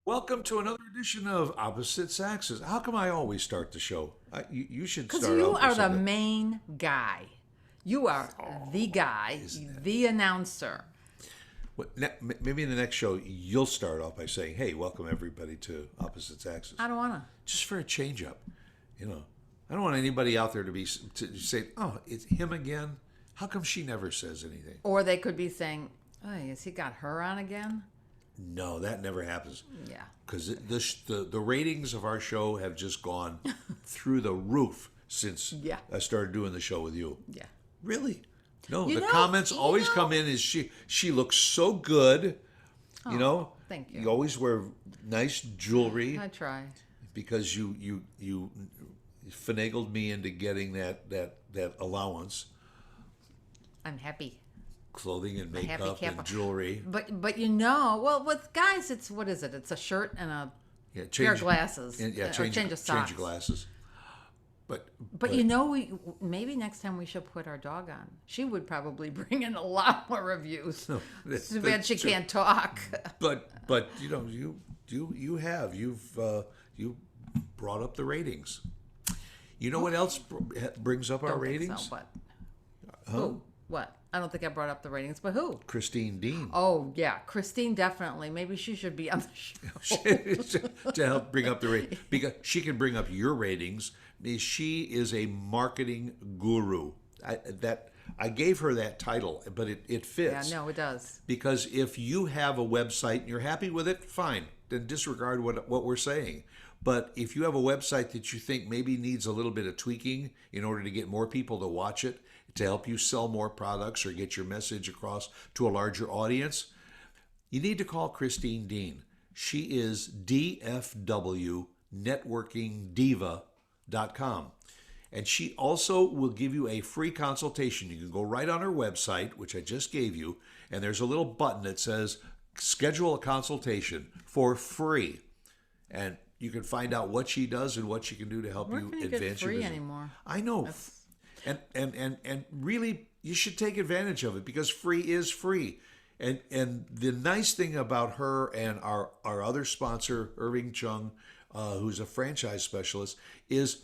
Welcome to another edition of Opposite Saxes. How come I always start the show? You should Because start you out with are the something. main guy. You are the guy, the announcer. Maybe in the next show, you'll start off by saying, "Hey, welcome everybody to Opposite Saxes," I don't want to. just for a change up. You know, I don't want anybody out there to say, "Oh, it's him again." How come she never says anything? Or they could be saying, oh, has he got her on again? No, that never happens. Yeah. Because the ratings of our show have just gone through the roof since Yeah. I started doing the show with you. Yeah. Really? No, You the know, comments you always know- come in as she looks so good. You know, thank you. You always wear nice jewelry I try. because you finagled me into getting that allowance, I'm happy. clothing and A happy makeup and camper. jewelry. But well, with guys, it's what is it? It's a shirt and a Yeah, pair of glasses. Yeah, or change of socks. change your glasses. But But maybe next time we should put our dog on. She would probably bring in a lot more reviews. that's- Too bad that's she true. can't talk. But you brought up the ratings. You know what else brings up our Don't think ratings? so, but who? What? I don't think I brought up the ratings, but who? Christine Dean. Oh yeah, Christine definitely. Maybe she should be on the show. To help bring up the rate, because she can bring up your ratings. She is a marketing guru. I gave her that title, but it Yeah, fits. no, it does. Because if you have a website and you're happy with it, fine. Then disregard what we're saying. But if you have a website that you think maybe needs a little bit of tweaking in order to get more people to watch it, to help you sell more products or get your message across to a larger audience, you need to call Christine Dean. She is dfwnetworkingdiva.com. And she also will give you a free consultation. You can go right on her website, which I just gave you, and there's a little button that says schedule a consultation for free. And you can find out what she does and what she can do to help Where you can you advance get your free business. anymore? I know. And really you should take advantage of it because free is free. And the nice thing about her and our other sponsor, Irving Chung, who's a franchise specialist, is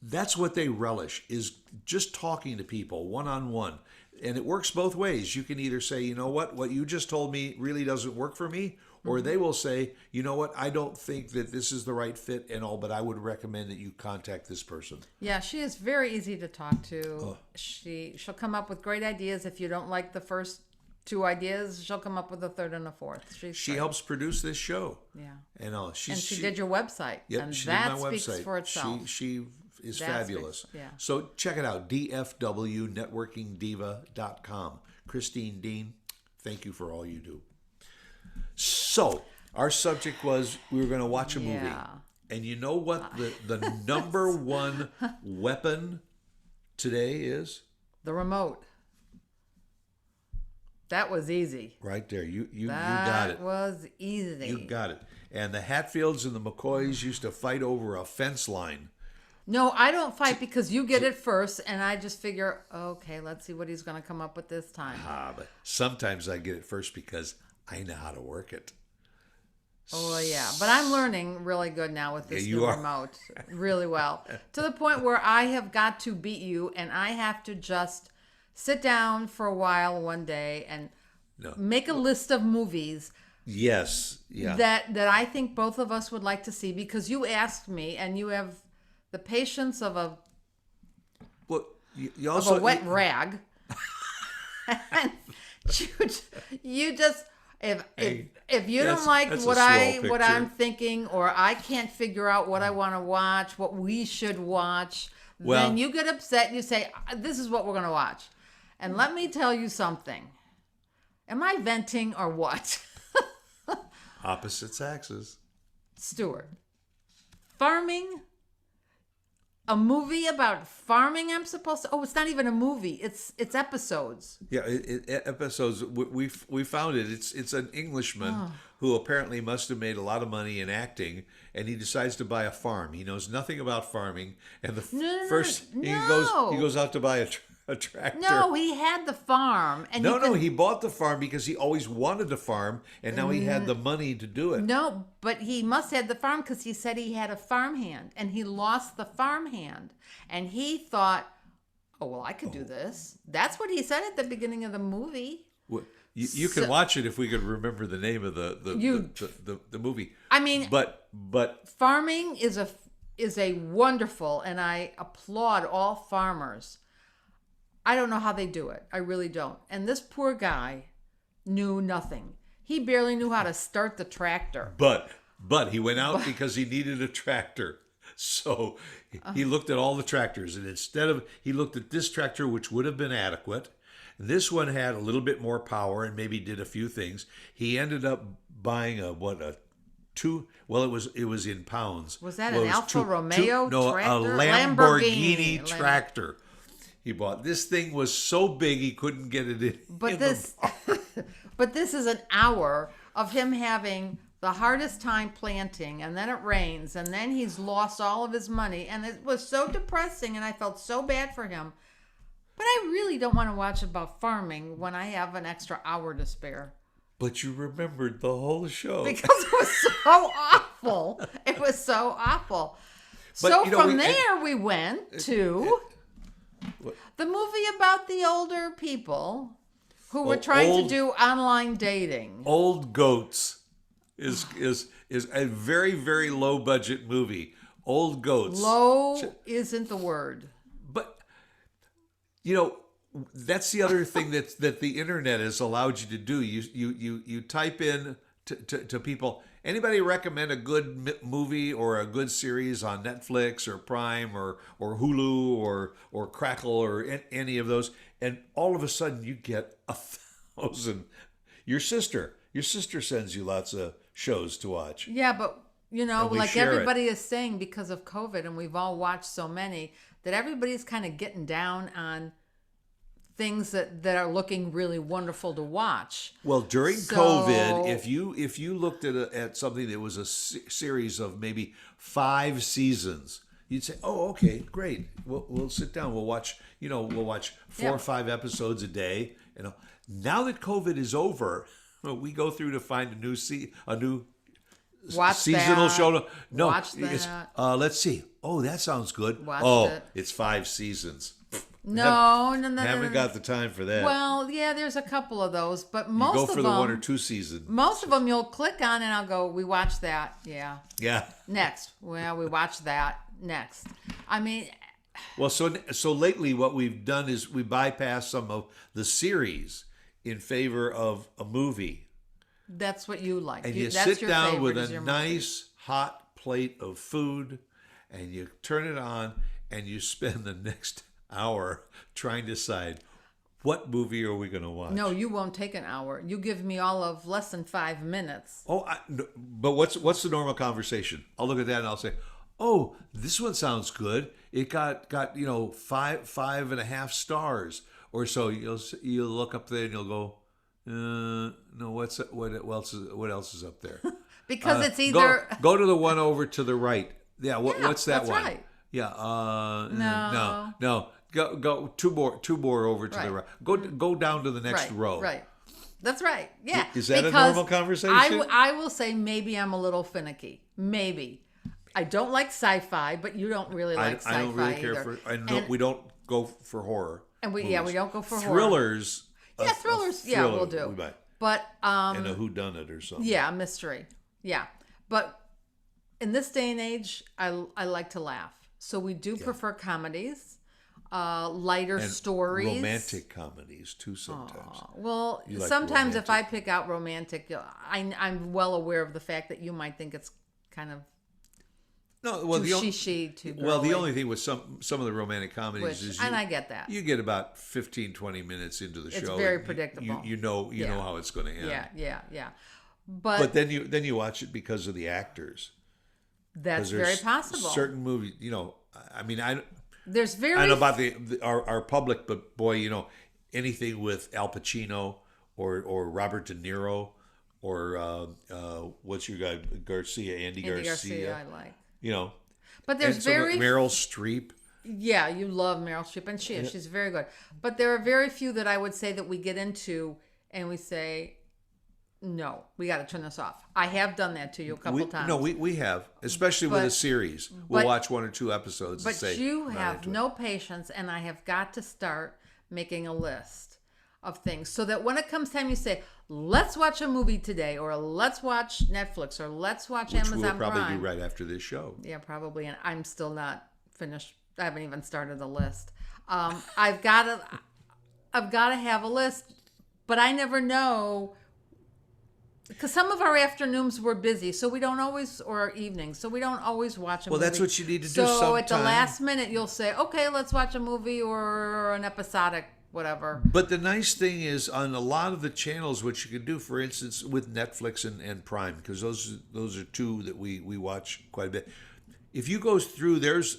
that's what they relish, is just talking to people one-on-one. And it works both ways. You can either say, you know what you just told me really doesn't work for me, or they will say, you know what, I don't think that this is the right fit and all, but I would recommend that you contact this person. Yeah, she is very easy to talk to. She'll come up with great ideas. If you don't like the first two ideas, she'll come up with a third and a fourth. She great. helps produce this show. Yeah. And She did your website. Yep, and she that did my speaks website. for itself. She is That fabulous. speaks- yeah. So check it out, dfwnetworkingdiva.com. Christine Dean, thank you for all you do. So our subject was we were going to watch a movie. Yeah. And you know what the number one weapon today is? The remote. That was easy. Right there. You That got it. was easy. You got it. And the Hatfields and the McCoys used to fight over a fence line. No, I don't fight because you get it first, and I just figure, okay, let's see what he's going to come up with this time. But sometimes I get it first because I know how to work it. Oh yeah, but I'm learning really good now with this Yeah, you new are. remote, really well, to the point where I have got to beat you, and I have to just sit down for a while one day and No. make a list of movies Yes. Yeah. that I think both of us would like to see because you asked me, and you have the patience of a Well, you also wet rag. And you just if you don't like that's a what swell what I'm picture. thinking, or I can't figure out what I want to watch, what we should watch, Well- then you get upset and you say, "This is what we're going to watch." And let me tell you something. Am I venting or what? opposite Saxes. Stuart, farming. A movie about farming. I'm supposed to. Oh, it's not even a movie. It's episodes. Yeah, episodes. We found it. It's an Englishman who apparently must have made a lot of money in acting, and he decides to buy a farm. He knows nothing about farming, and the No, first he no. goes out to buy a tractor. No, he had the farm, and No, you can, he bought the farm because he always wanted to farm, and now he had the money to do it. No, but he must have the farm because he said he had a farmhand, and he lost the farmhand, and he thought, "Oh well, I could do this." That's what he said at the beginning of the movie. Well, you can watch it if we could remember the name of the movie. I mean, But farming is a wonderful, and I applaud all farmers. I don't know how they do it. I really don't. And this poor guy knew nothing. He barely knew how to start the tractor. but he went out because he needed a tractor. So he looked at all the tractors, and he looked at this tractor, which would have been adequate. This one had a little bit more power and maybe did a few things. He ended up buying it was in pounds. Was that Well, an it was Alfa Romeo tractor? a Lamborghini tractor. He bought this thing was so big he couldn't get it in. But this is an hour of him having the hardest time planting, and then it rains, and then he's lost all of his money, and it was so depressing, and I felt so bad for him. But I really don't want to watch about farming when I have an extra hour to spare. But you remembered the whole show. Because it was so awful. It was so awful. But, so you know, from there we went to the movie about the older people who were trying to do online dating. Old Goats is a very, very low budget movie. Old Goats. Low isn't the word. But that's the other thing that the internet has allowed you to do. You type in to people, anybody recommend a good movie or a good series on Netflix or Prime or Hulu or Crackle or any of those, and all of a sudden you get 1,000. Your sister sends you lots of shows to watch. Yeah, but like share everybody is saying, because of COVID, and we've all watched so many, that everybody's kind of getting down on things that are looking really wonderful to watch. Well, during COVID, if you looked at something that was a series of maybe 5 seasons, you'd say, "Oh, okay, great. We'll sit down. We'll watch 4 or 5 episodes a day." Now that COVID is over, we go through to find a new seasonal show. No, Watch that. Let's see. Oh, that sounds good. Watch it. It's 5 seasons. No. Haven't got the time for that. Well, yeah, there's a couple of those, but most go of for them, the 1 or 2 seasons. most of them you'll click on and I'll go, we watched that. Yeah. Yeah. Next. Well, we watched that. Next. I mean, Well, so lately what we've done is we bypass some of the series in favor of a movie. that's what you like. And you that's sit your down favorite with is a your nice hot plate of food, and you turn it on, and you spend the next hour trying to decide what movie are we going to watch. No, you won't take an hour. You give me all of less than 5 minutes. But what's the normal conversation? I'll look at that and I'll say, "Oh, this one sounds good. It got 5.5 stars or so." You'll look up there and you'll go, "No, what else is up there?" Because it's either go to the one over to the right. Yeah, what's that that's one? right. Yeah, No. Go two more over to the right. Go down to the next row. Right. That's right. Yeah. Is that a Because normal conversation? I will say maybe I'm a little finicky. Maybe. I don't like sci-fi, but you don't really like sci-fi I don't really care either. we don't go for horror. And we don't go for thrillers. horror. Yeah, thrillers. Yeah, we'll do. We might. But And a whodunit or something. yeah, mystery. Yeah. But in this day and age, I like to laugh. So we do prefer comedies, lighter And stories. romantic comedies too sometimes. Well, You like sometimes romantic. if I pick out romantic, I'm well aware of the fact that you might think it's kind of No, well, too too girly. well, the only thing with some of the romantic comedies is and I get that. you get about 15-20 minutes into the It's show. very and predictable. You know how it's going to end. Yeah. But then you watch it because of the actors. That's 'Cause there's very possible. Certain movies, I mean, There's very I don't know about our public, but boy, anything with Al Pacino or Robert De Niro or what's your guy Andy Garcia. I like. You know, But there's and some of very Meryl Streep. Yeah, you love Meryl Streep, and she is. She's very good. But there are very few that I would say that we get into and we say, no, we got to turn this off. I have done that to you a couple times. No, we have, especially with a series. We'll watch 1 or 2 episodes. But and say, you "Not have into it." no patience, and I have got to start making a list of things so that when it comes time, you say, let's watch a movie today, or let's watch Netflix, or let's watch Which Amazon we'll probably Prime. do right after this show. Yeah, probably. And I'm still not finished. I haven't even started the list. I've got to have a list, but I never know. Because some of our afternoons were busy, so we don't always, or our evenings, so we don't always watch a movie. Well, that's what you need to do So sometime. at the last minute, you'll say, okay, let's watch a movie or an episodic, whatever. But the nice thing is, on a lot of the channels, what you can do, for instance, with Netflix and Prime, because those are 2 that we watch quite a bit. If you go through,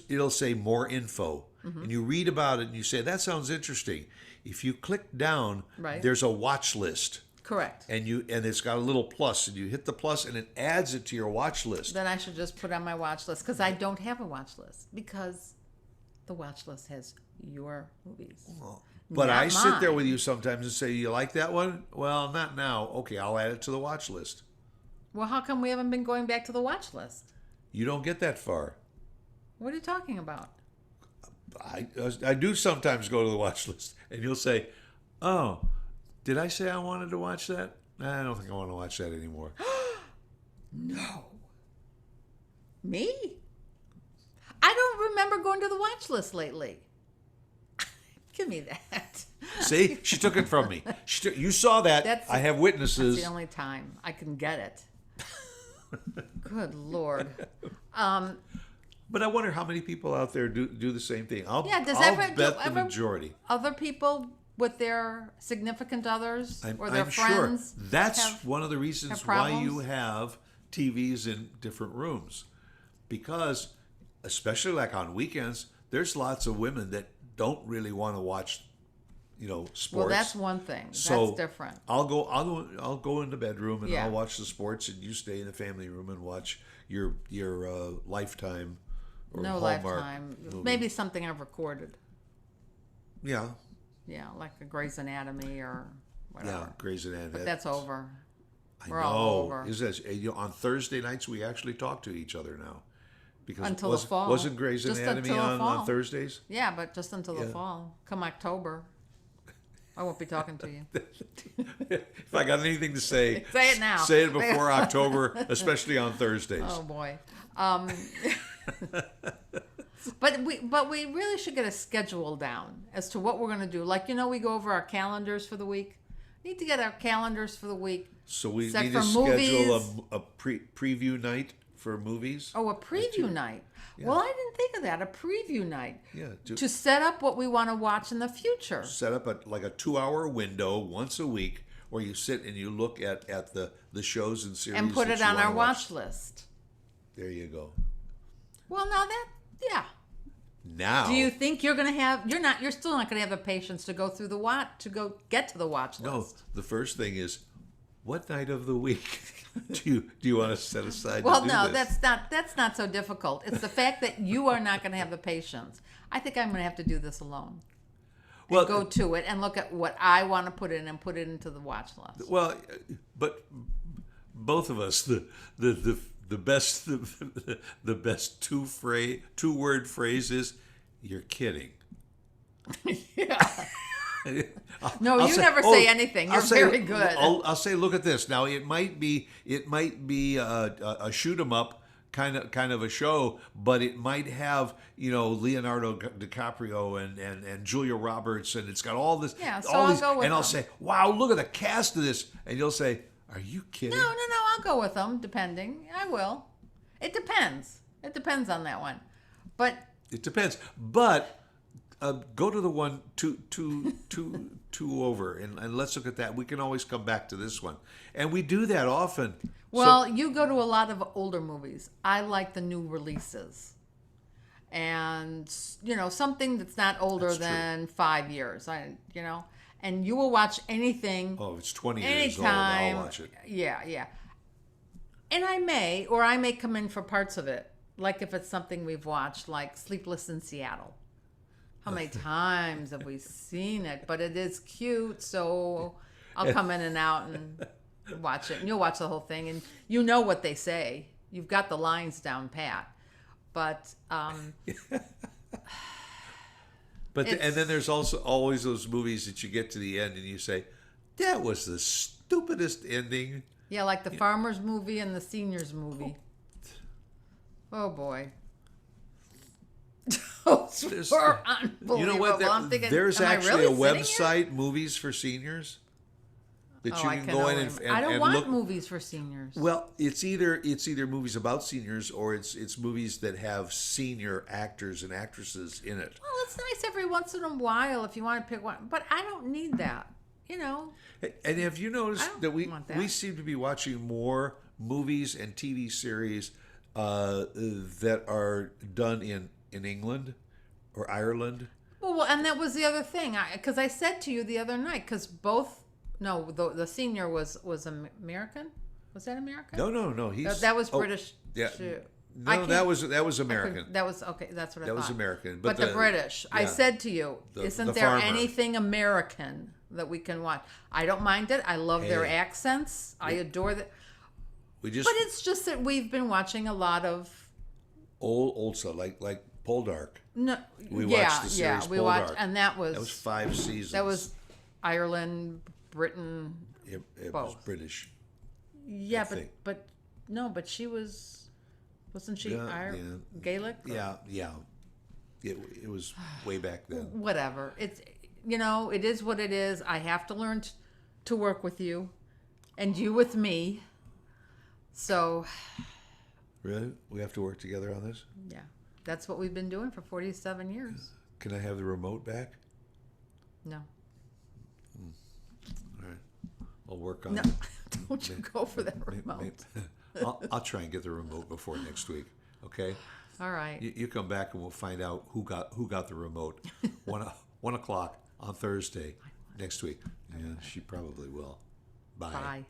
it'll say more info, and you read about it, and you say, that sounds interesting. If you click down, there's a watch list. Correct. And it's got a little plus, and you hit the plus, and it adds it to your watch list. Then I should just put on my watch list, because I don't have a watch list, because the watch list has your movies. But Not I sit there mine. with you sometimes and say, you like that one? Well, not now. Okay, I'll add it to the watch list. Well, how come we haven't been going back to the watch list? You don't get that far. What are you talking about? I do sometimes go to the watch list, and you'll say, oh, did I say I wanted to watch that? I don't think I want to watch that anymore. No. Me? I don't remember going to the watch list lately. Give me that. See, she took it from me. You saw that. I have witnesses. That's the only time I can get it. Good Lord. But I wonder how many people out there do the same thing. I'll bet the majority. Other people with their significant others or their I'm friends. Sure. That's one of the reasons why problems. you have TVs in different rooms. Because, especially like on weekends, there's lots of women that don't really want to watch, sports. Well, that's one thing. So that's different. I'll go in the bedroom and Yeah. I'll watch the sports, and you stay in the family room and watch your Lifetime or No Hallmark Lifetime. movie. Maybe something I've recorded. Yeah. Yeah, like a Grey's Anatomy or whatever. Yeah, Grey's Anatomy. But that's over. I We're know. all over. Is that, on Thursday nights we actually talk to each other now, because Until the fall. wasn't Grey's Just Anatomy until the on fall. Thursdays? Yeah, but just until the Yeah. fall. Come October, I won't be talking to you. If I got anything to say, Say it now. Say it before October, especially on Thursdays. Oh boy. But we really should get a schedule down as to what we're going to do. Like, we go over our calendars for the week. We need to get our calendars for the week. So we Set need for to schedule movies. a preview night for movies. Oh, a preview night. Yeah. Well, I didn't think of that. A preview night. Yeah, To set up what we want to watch in the future. set up a 2-hour window once a week where you sit and you look at the shows and series And put that it you on wanna our watch list. There you go. Well, now yeah. Now, Do you think you're going to have, you're still not going to have the patience to go through to get to the watch list? no, the first thing is, what night of the week do you want to set aside Well, to do no, this? that's not so difficult. It's the fact that you are not going to have the patience. I think I'm going to have to do this alone. Well, Go to it and look at what I want to put in and put it into the watch list. well, but both of us, the best the best two-word phrase is, "You're kidding." Yeah. No, I'll you say- never say anything. You're very good. I'll say, look at this. Now it might be a shoot 'em up kind of a show, but it might have Leonardo DiCaprio and Julia Roberts, and it's got all this. Yeah, so all I'll these, go with and I'll them. say, wow, look at the cast of this, and you'll say, are you kidding? No, I'll go with them, depending. I will. It depends. It depends on that one. But It depends, but. Go to the one two over, and let's look at that. We can always come back to this one, and we do that often. well, you go to a lot of older movies. I like the new releases, and something that's not older That's true. than 5 years. And you will watch anything. Oh, if it's 20 years Anytime. old, I'll watch it. Yeah. And I may come in for parts of it, like if it's something we've watched, like Sleepless in Seattle. How many times have we seen it? But it is cute, so I'll come in and out and watch it. And you'll watch the whole thing, and you know what they say. You've got the lines down pat. But and then there's also always those movies that you get to the end and you say, that was the stupidest ending. yeah, like the farmer's movie and the senior's movie. Oh boy. Those were unbelievable. You know what? I'm thinking, There's am I actually really a sitting here? website, Movies for Seniors, that Oh, you I can can go in only- and I don't and want look. movies for seniors. Well, it's either movies about seniors or it's movies that have senior actors and actresses in it. Well, it's nice every once in a while if you want to pick one, but I don't need that. You know, And have you I noticed don't that we want that. we seem to be watching more movies and TV series that are done in England or Ireland? well, and that was the other thing, because I said to you the other night, because the senior was American. Was that American? No. He's That was British. Yeah. too. No, that was American. That was okay. That's what I That thought. was American, But the British. I yeah. said to you, The isn't there farmer. anything American that we can watch? I don't mind it. I love their Hey. accents. I adore that. We just But it's just that we've been watching a lot of old stuff like Poldark. no. We yeah, watched the series yeah. We Poldark. watched, and that was 5 seasons. that was Ireland, Britain. it was both. British. Yeah, think. but she wasn't she Yeah. Gaelic? Or- Yeah. It was way back then. Whatever. It's it is what it is. I have to learn to work with you, and you with me. So, Really? We have to work together on this? yeah, that's what we've been doing for 47 years. Can I have the remote back? No, All right. I'll work on no, it. don't you go for that remote. I'll try and get the remote before next week. Okay? All right. You come back and we'll find out who got the remote. 1 o'clock on Thursday next week. Yeah, she probably will. Bye. Bye.